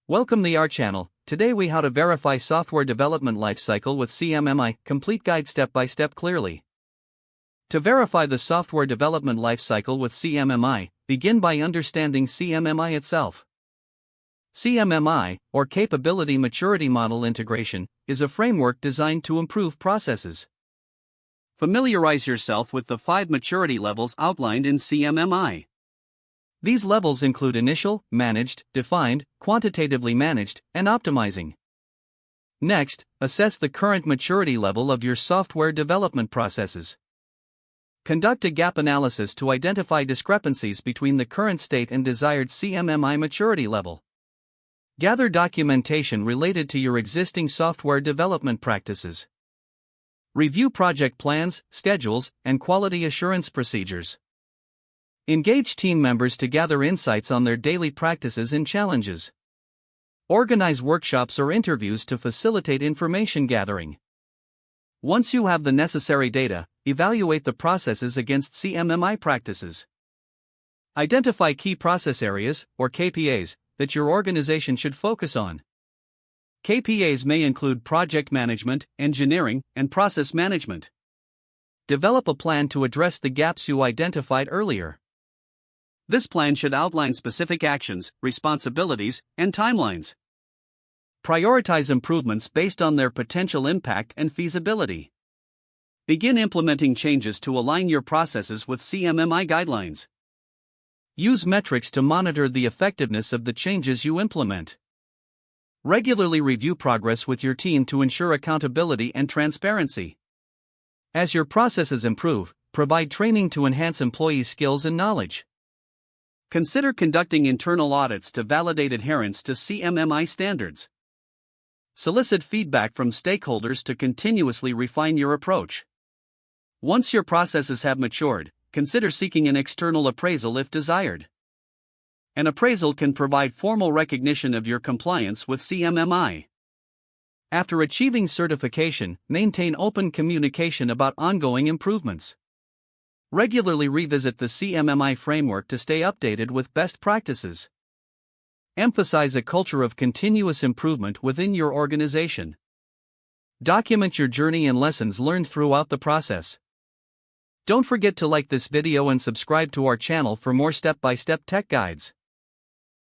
Welcome to our channel. Today we how to verify software development lifecycle with CMMI, complete guide step by step clearly. To verify the software development lifecycle with CMMI, begin by understanding CMMI itself. CMMI, or Capability Maturity Model Integration, is a framework designed to improve processes. Familiarize yourself with the 5 maturity levels outlined in CMMI. These levels include initial, managed, defined, quantitatively managed, and optimizing. Next, assess the current maturity level of your software development processes. Conduct a gap analysis to identify discrepancies between the current state and desired CMMI maturity level. Gather documentation related to your existing software development practices. Review project plans, schedules, and quality assurance procedures. Engage team members to gather insights on their daily practices and challenges. Organize workshops or interviews to facilitate information gathering. Once you have the necessary data, evaluate the processes against CMMI practices. Identify key process areas, or KPAs, that your organization should focus on. KPAs may include project management, engineering, and process management. Develop a plan to address the gaps you identified earlier. This plan should outline specific actions, responsibilities, and timelines. Prioritize improvements based on their potential impact and feasibility. Begin implementing changes to align your processes with CMMI guidelines. Use metrics to monitor the effectiveness of the changes you implement. Regularly review progress with your team to ensure accountability and transparency. As your processes improve, provide training to enhance employees' skills and knowledge. Consider conducting internal audits to validate adherence to CMMI standards. Solicit feedback from stakeholders to continuously refine your approach. Once your processes have matured, consider seeking an external appraisal if desired. An appraisal can provide formal recognition of your compliance with CMMI. After achieving certification, maintain open communication about ongoing improvements. Regularly revisit the CMMI framework to stay updated with best practices. Emphasize a culture of continuous improvement within your organization. Document your journey and lessons learned throughout the process. Don't forget to like this video and subscribe to our channel for more step-by-step tech guides.